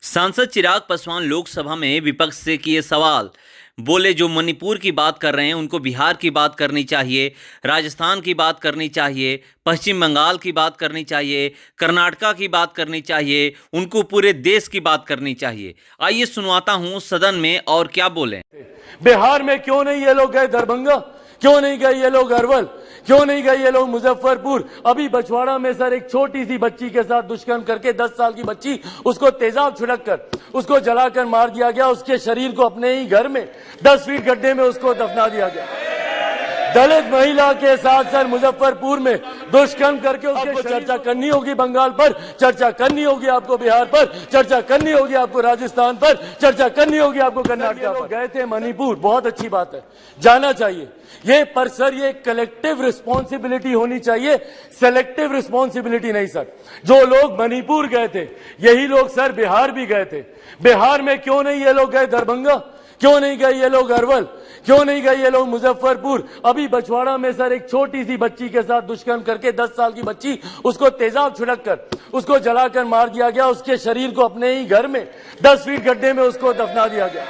सांसद चिराग पासवान लोकसभा में विपक्ष से किए सवाल। बोले जो मणिपुर की बात कर रहे हैं उनको बिहार की बात करनी चाहिए, राजस्थान की बात करनी चाहिए, पश्चिम बंगाल की बात करनी चाहिए, कर्नाटका की बात करनी चाहिए, उनको पूरे देश की बात करनी चाहिए। आइए सुनवाता हूं सदन में और क्या बोले। बिहार में क्यों नहीं ये लोग गए दरभंगा, क्यों नहीं गए ये लोग अरवल, क्यों नहीं गए ये लोग मुजफ्फरपुर। अभी बछवाड़ा में सर एक छोटी सी बच्ची के साथ दुष्कर्म करके 10 साल की बच्ची, उसको तेजाब छिड़क कर उसको जलाकर मार दिया गया। उसके शरीर को अपने ही घर में 10 फीट गड्ढे में उसको दफना दिया गया। दलित महिला के साथ सर मुजफ्फरपुर में दुष्कर्म करके उसके चर्चा करनी होगी बंगाल पर, चर्चा करनी होगी आपको बिहार पर, चर्चा करनी होगी आपको राजस्थान पर, चर्चा करनी होगी आपको कर्नाटका पर। गए थे मणिपुर, बहुत अच्छी बात है, जाना चाहिए ये, पर सर ये कलेक्टिव रिस्पॉन्सिबिलिटी होनी चाहिए, सेलेक्टिव रिस्पॉन्सिबिलिटी नहीं सर। जो लोग मणिपुर गए थे यही लोग सर बिहार भी गए थे। बिहार में क्यों नहीं ये लोग गए दरभंगा, क्यों नहीं गए ये लोग अरवल, क्यों नहीं गए ये लोग मुजफ्फरपुर। अभी बछवाड़ा में सर एक छोटी सी बच्ची के साथ दुष्कर्म करके 10 साल की बच्ची, उसको तेजाब छिड़क कर उसको जलाकर मार दिया गया। उसके शरीर को अपने ही घर में 10 फीट गड्ढे में उसको दफना दिया गया।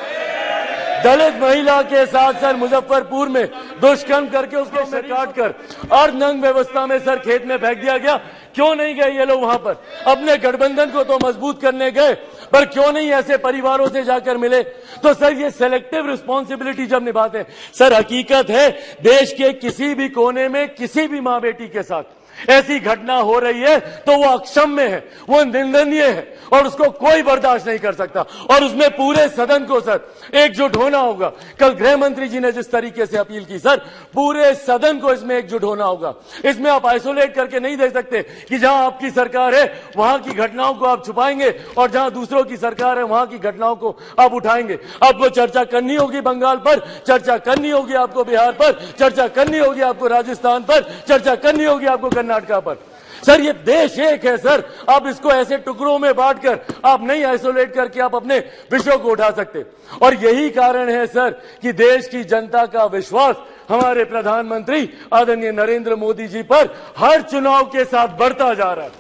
दलित महिला के साथ सर मुजफ्फरपुर में दुष्कर्म करके उसको शरीर काट कर अर्धनग्न व्यवस्था में सर खेत में फेंक दिया गया। क्यों नहीं गए ये लोग वहां पर, अपने गठबंधन को तो मजबूत करने गए, पर क्यों नहीं ऐसे परिवारों से जाकर मिले। तो सर ये सेलेक्टिव रिस्पॉन्सिबिलिटी जब निभाते हैं, सर हकीकत है देश के किसी भी कोने में किसी भी मां बेटी के साथ ऐसी घटना हो रही है तो वो अक्षम्य है, वो निंदनीय है और उसको कोई बर्दाश्त नहीं कर सकता। और उसमें पूरे सदन को सर एकजुट होना होगा। कल गृह मंत्री जी ने जिस तरीके से अपील की सर, पूरे सदन को इसमें एकजुट होना होगा। इसमें आप आइसोलेट करके नहीं देख सकते कि जहां आपकी सरकार है वहां की घटनाओं को आप छुपाएंगे और जहां दूसरों की सरकार है वहां की घटनाओं को आप उठाएंगे। आपको चर्चा करनी होगी बंगाल पर, चर्चा करनी होगी आपको बिहार पर, चर्चा करनी होगी आपको राजस्थान पर, चर्चा करनी होगी आपको कर्नाटका पर। सर ये देश एक है सर, आप इसको ऐसे टुकड़ों में बांटकर आप नहीं आइसोलेट करके आप अपने विषयों को उठा सकते। और यही कारण है सर कि देश की जनता का विश्वास हमारे प्रधानमंत्री आदरणीय नरेंद्र मोदी जी पर हर चुनाव के साथ बढ़ता जा रहा है।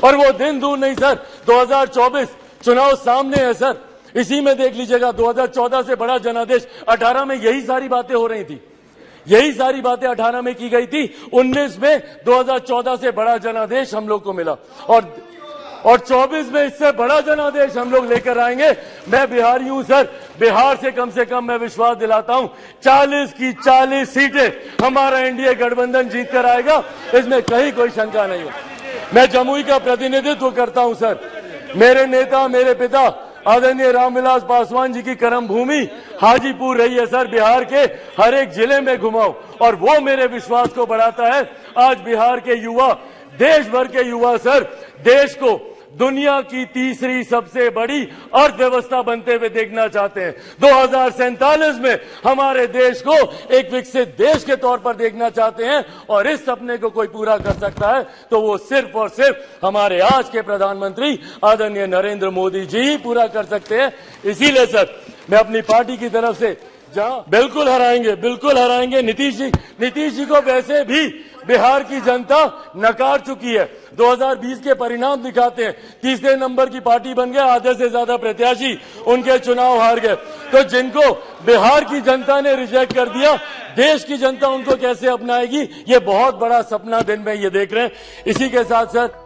और वो दिन दूर नहीं सर, 2024 चुनाव सामने है सर। इसी में देख लीजिएगा 2014 से बड़ा जनादेश 18 में यही सारी बातें हो रही थी, यही सारी बातें 18 में की गई थी। 19 में 2014 से बड़ा जनादेश हम लोग को मिला और 24 में इससे बड़ा जनादेश हम लोग लेकर आएंगे। मैं बिहारी हूं सर, बिहार से कम मैं विश्वास दिलाता हूं 40 की 40 सीटें हमारा एनडीए गठबंधन जीत कर आएगा, इसमें कहीं कोई शंका नहीं है। मैं जमुई का प्रतिनिधित्व करता हूं सर। मेरे नेता, मेरे पिता आदरणीय रामविलास पासवान जी की कर्म भूमि हाजीपुर रही है सर। बिहार के हर एक जिले में घुमाओ और वो मेरे विश्वास को बढ़ाता है। आज बिहार के युवा, देश भर के युवा सर, देश को दुनिया की तीसरी सबसे बड़ी अर्थव्यवस्था बनते हुए देखना चाहते हैं। 2047 में हमारे देश को एक विकसित देश के तौर पर देखना चाहते हैं और इस सपने को कोई पूरा कर सकता है तो वो सिर्फ और सिर्फ हमारे आज के प्रधानमंत्री आदरणीय नरेंद्र मोदी जी ही पूरा कर सकते हैं। इसीलिए सर मैं अपनी पार्टी की तरफ से जहां बिल्कुल हराएंगे नीतीश जी को वैसे भी बिहार की जनता नकार चुकी है। 2020 के परिणाम दिखाते हैं, तीसरे नंबर की पार्टी बन गए, आधे से ज्यादा प्रत्याशी उनके चुनाव हार गए। तो जिनको बिहार की जनता ने रिजेक्ट कर दिया, देश की जनता उनको कैसे अपनाएगी, ये बहुत बड़ा सपना दिन में ये देख रहे हैं। इसी के साथ सर